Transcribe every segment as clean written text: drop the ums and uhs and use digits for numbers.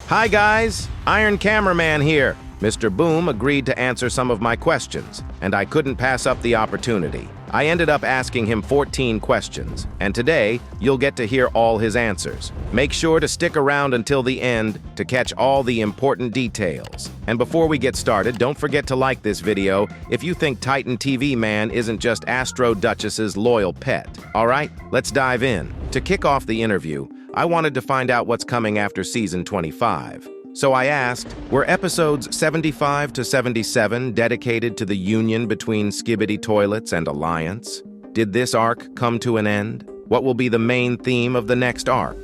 Hi guys, Iron Cameraman here. Mr. Boom agreed to answer some of my questions, and I couldn't pass up the opportunity. I ended up asking him 14 questions, and today you'll get to hear all his answers. Make sure to stick around until the end to catch all the important details. And before we get started, don't forget to like this video if you think Titan TV Man isn't just Astro Duchess's loyal pet. Alright, let's dive in. To kick off the interview, I wanted to find out what's coming after season 25. So I asked, were episodes 75 to 77 dedicated to the union between Skibidi Toilets and Alliance? Did this arc come to an end? What will be the main theme of the next arc?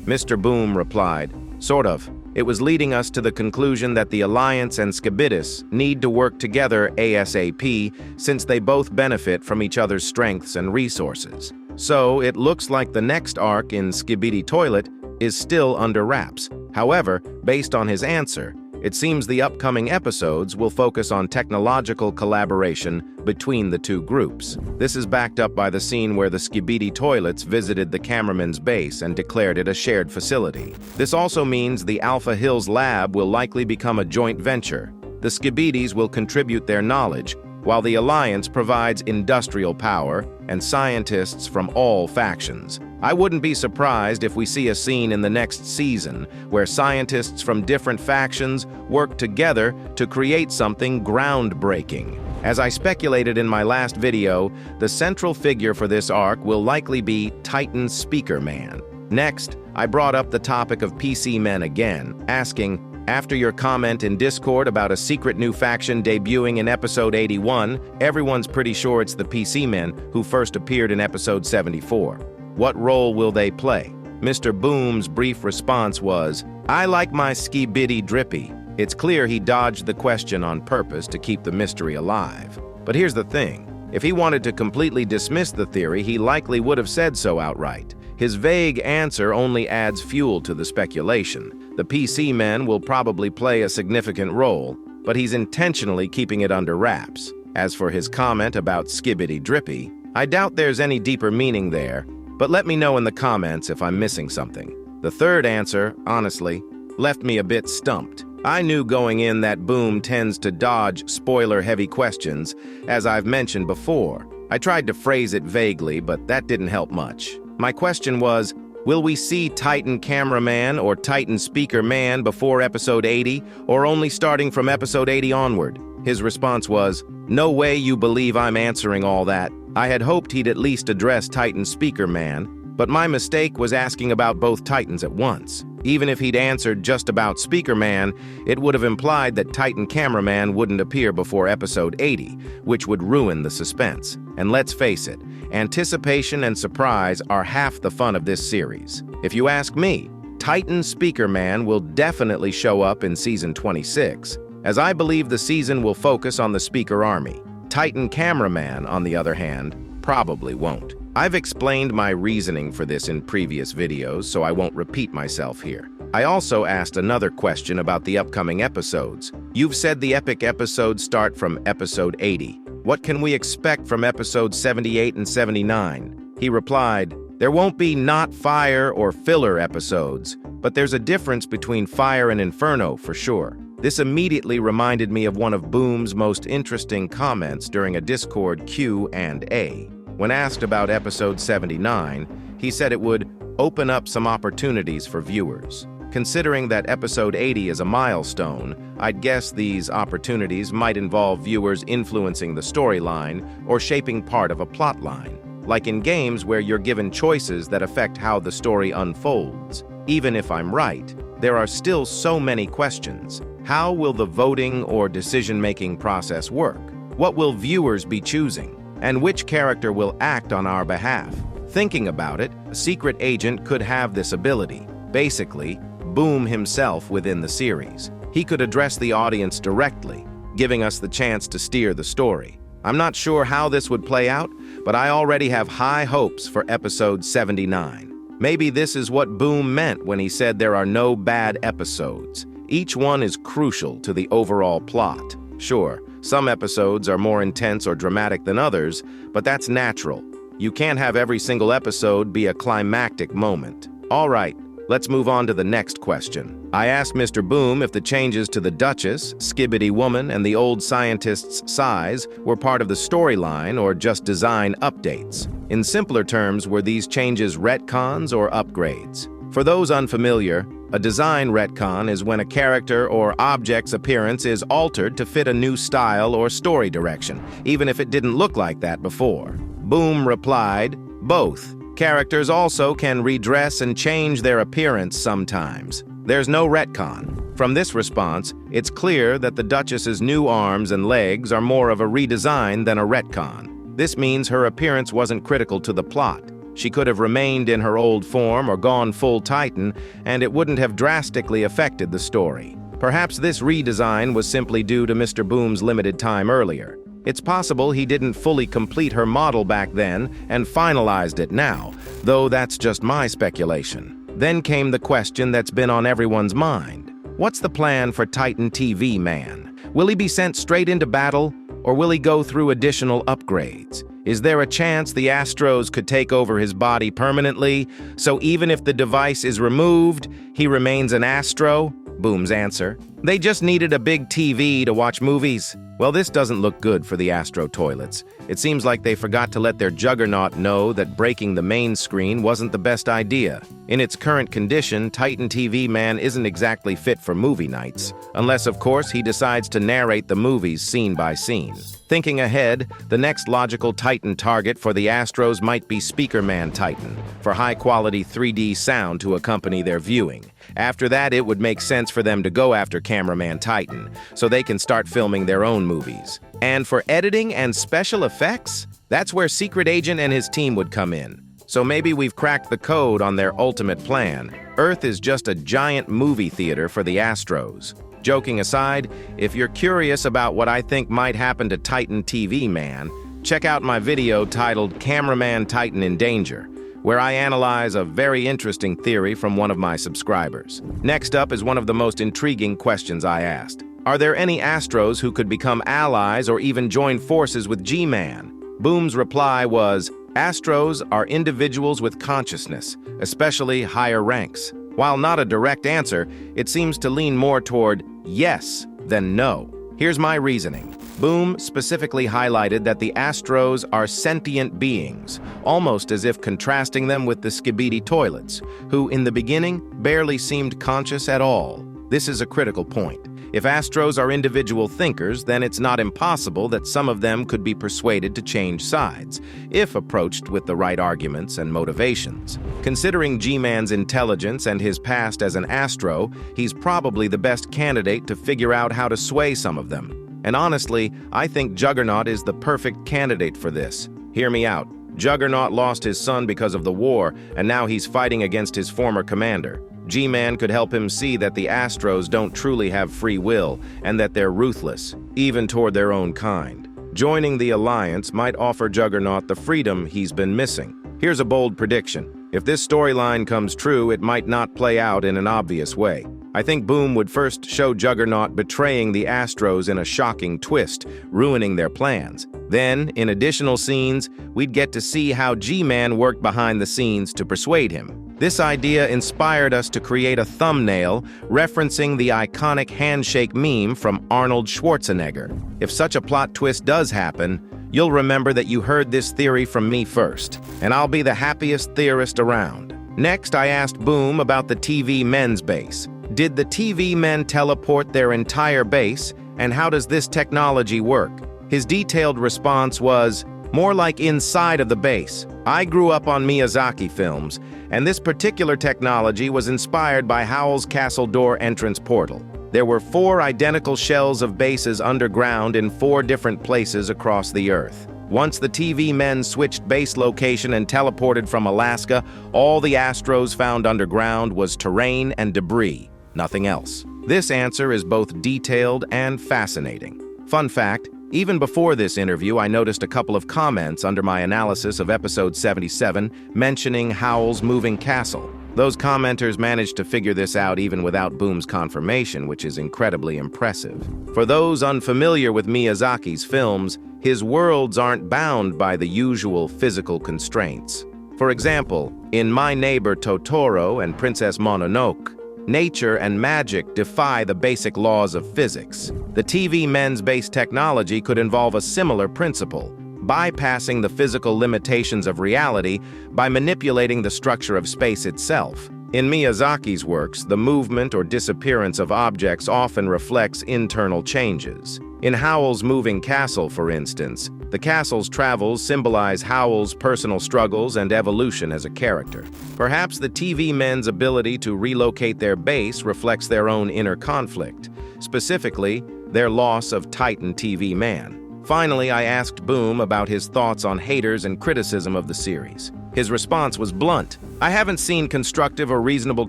Mr. Boom replied, sort of. It was leading us to the conclusion that the Alliance and Skibidis need to work together ASAP since they both benefit from each other's strengths and resources. So it looks like the next arc in Skibidi Toilet is still under wraps. However, based on his answer, it seems the upcoming episodes will focus on technological collaboration between the two groups. This is backed up by the scene where the Skibidi Toilets visited the Cameraman's base and declared it a shared facility. This also means the Alpha Hills lab will likely become a joint venture. The Skibidis will contribute their knowledge, while the Alliance provides industrial power and scientists from all factions. I wouldn't be surprised if we see a scene in the next season where scientists from different factions work together to create something groundbreaking. As I speculated in my last video, the central figure for this arc will likely be Titan Speaker Man. Next, I brought up the topic of PC men again, asking, after your comment in Discord about a secret new faction debuting in episode 81, everyone's pretty sure it's the PC men who first appeared in episode 74. What role will they play? Mr. Boom's brief response was, I like my Skibidi Drippy. It's clear he dodged the question on purpose to keep the mystery alive. But here's the thing. If he wanted to completely dismiss the theory, he likely would have said so outright. His vague answer only adds fuel to the speculation. The PC men will probably play a significant role, but he's intentionally keeping it under wraps. As for his comment about Skibidi Drippy, I doubt there's any deeper meaning there, but let me know in the comments if I'm missing something. The third answer, honestly, left me a bit stumped. I knew going in that Boom tends to dodge spoiler-heavy questions, as I've mentioned before. I tried to phrase it vaguely, but that didn't help much. My question was, will we see Titan Cameraman or Titan Speaker Man before episode 80, or only starting from episode 80 onward? His response was, no way you believe I'm answering all that. I had hoped he'd at least address Titan Speaker Man, but my mistake was asking about both Titans at once. Even if he'd answered just about Speaker Man, it would have implied that Titan Cameraman wouldn't appear before episode 80, which would ruin the suspense. And let's face it, anticipation and surprise are half the fun of this series. If you ask me, Titan Speaker Man will definitely show up in season 26, as I believe the season will focus on the Speaker Army. Titan Cameraman, on the other hand, probably won't. I've explained my reasoning for this in previous videos, so I won't repeat myself here. I also asked another question about the upcoming episodes. You've said the epic episodes start from episode 80. What can we expect from episodes 78 and 79? He replied, there won't be not fire or filler episodes, but there's a difference between fire and inferno for sure. This immediately reminded me of one of Boom's most interesting comments during a Discord Q&A. When asked about episode 79, he said it would open up some opportunities for viewers. Considering that episode 80 is a milestone, I'd guess these opportunities might involve viewers influencing the storyline or shaping part of a plot line, like in games where you're given choices that affect how the story unfolds. Even if I'm right, there are still so many questions. How will the voting or decision-making process work? What will viewers be choosing? And which character will act on our behalf? Thinking about it, a secret agent could have this ability. Basically, Boom himself within the series. He could address the audience directly, giving us the chance to steer the story. I'm not sure how this would play out, but I already have high hopes for episode 79. Maybe this is what Boom meant when he said there are no bad episodes. Each one is crucial to the overall plot. Sure, some episodes are more intense or dramatic than others, but that's natural. You can't have every single episode be a climactic moment. All right, Let's move on to the next question. I asked Mr. Boom if the changes to the Duchess, Skibidi Woman, and the old scientist's size were part of the storyline or just design updates. In simpler terms, were these changes retcons or upgrades? For those unfamiliar, a design retcon is when a character or object's appearance is altered to fit a new style or story direction, even if it didn't look like that before. Boom replied, both. Characters also can redress and change their appearance sometimes. There's no retcon. From this response, it's clear that the Duchess's new arms and legs are more of a redesign than a retcon. This means her appearance wasn't critical to the plot. She could have remained in her old form or gone full Titan, and it wouldn't have drastically affected the story. Perhaps this redesign was simply due to Mr. Boom's limited time earlier. It's possible he didn't fully complete her model back then and finalized it now, though that's just my speculation. Then came the question that's been on everyone's mind. What's the plan for Titan TV Man? Will he be sent straight into battle, or will he go through additional upgrades? Is there a chance the Astros could take over his body permanently, so even if the device is removed, he remains an Astro? Boom's answer: they just needed a big TV to watch movies. Well, this doesn't look good for the Astro toilets. It seems like they forgot to let their juggernaut know that breaking the main screen wasn't the best idea. In its current condition, Titan TV Man isn't exactly fit for movie nights, unless, of course, he decides to narrate the movies scene by scene. Thinking ahead, the next logical Titan target for the Astros might be Speakerman Titan, for high-quality 3D sound to accompany their viewing. After that, it would make sense for them to go after Cameraman Titan, so they can start filming their own movies. And for editing and special effects, that's where Secret Agent and his team would come in. So maybe we've cracked the code on their ultimate plan. Earth is just a giant movie theater for the Astros. Joking aside, if you're curious about what I think might happen to Titan TV Man, check out my video titled Cameraman Titan in Danger, where I analyze a very interesting theory from one of my subscribers. Next up is one of the most intriguing questions I asked. Are there any Astros who could become allies or even join forces with G-Man? Boom's reply was, Astros are individuals with consciousness, especially higher ranks. While not a direct answer, it seems to lean more toward yes than no. Here's my reasoning. Boom specifically highlighted that the Astros are sentient beings, almost as if contrasting them with the Skibidi Toilets, who in the beginning barely seemed conscious at all. This is a critical point. If Astros are individual thinkers, then it's not impossible that some of them could be persuaded to change sides, if approached with the right arguments and motivations. Considering G-Man's intelligence and his past as an Astro, he's probably the best candidate to figure out how to sway some of them. And honestly, I think Juggernaut is the perfect candidate for this. Hear me out. Juggernaut lost his son because of the war, and now he's fighting against his former commander. G-Man could help him see that the Astros don't truly have free will and that they're ruthless, even toward their own kind. Joining the alliance might offer Juggernaut the freedom he's been missing. Here's a bold prediction. If this storyline comes true, it might not play out in an obvious way. I think Boom would first show Juggernaut betraying the Astros in a shocking twist, ruining their plans. Then, in additional scenes, we'd get to see how G-Man worked behind the scenes to persuade him. This idea inspired us to create a thumbnail referencing the iconic handshake meme from Arnold Schwarzenegger. If such a plot twist does happen, you'll remember that you heard this theory from me first, and I'll be the happiest theorist around. Next, I asked Boom about the TV men's base. Did the TV men teleport their entire base, and how does this technology work? His detailed response was, more like inside of the base. I grew up on Miyazaki films, and this particular technology was inspired by Howl's Castle Door entrance portal. There were 4 identical shells of bases underground in 4 different places across the Earth. Once the TV men switched base location and teleported from Alaska, all the Astros found underground was terrain and debris, nothing else. This answer is both detailed and fascinating. Fun fact, even before this interview, I noticed a couple of comments under my analysis of episode 77 mentioning Howl's moving castle. Those commenters managed to figure this out even without Boom's confirmation, which is incredibly impressive. For those unfamiliar with Miyazaki's films, his worlds aren't bound by the usual physical constraints. For example, in My Neighbor Totoro and Princess Mononoke, nature and magic defy the basic laws of physics. The TV men's-based technology could involve a similar principle, bypassing the physical limitations of reality by manipulating the structure of space itself. In Miyazaki's works, the movement or disappearance of objects often reflects internal changes. In Howl's Moving Castle, for instance, the castle's travels symbolize Howl's personal struggles and evolution as a character. Perhaps the TV men's ability to relocate their base reflects their own inner conflict, specifically, their loss of Titan TV Man. Finally, I asked Boom about his thoughts on haters and criticism of the series. His response was blunt. "I haven't seen constructive or reasonable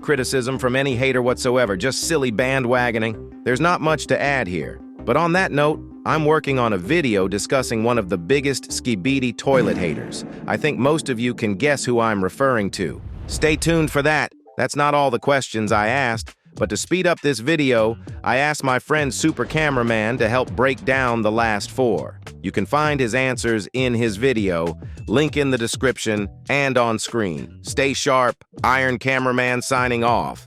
criticism from any hater whatsoever, just silly bandwagoning. There's not much to add here. But on that note, I'm working on a video discussing one of the biggest Skibidi Toilet haters. I think most of you can guess who I'm referring to. Stay tuned for that. That's not all the questions I asked, but to speed up this video, I asked my friend Super Cameraman to help break down the last 4. You can find his answers in his video, link in the description and on screen. Stay sharp, Iron Cameraman signing off.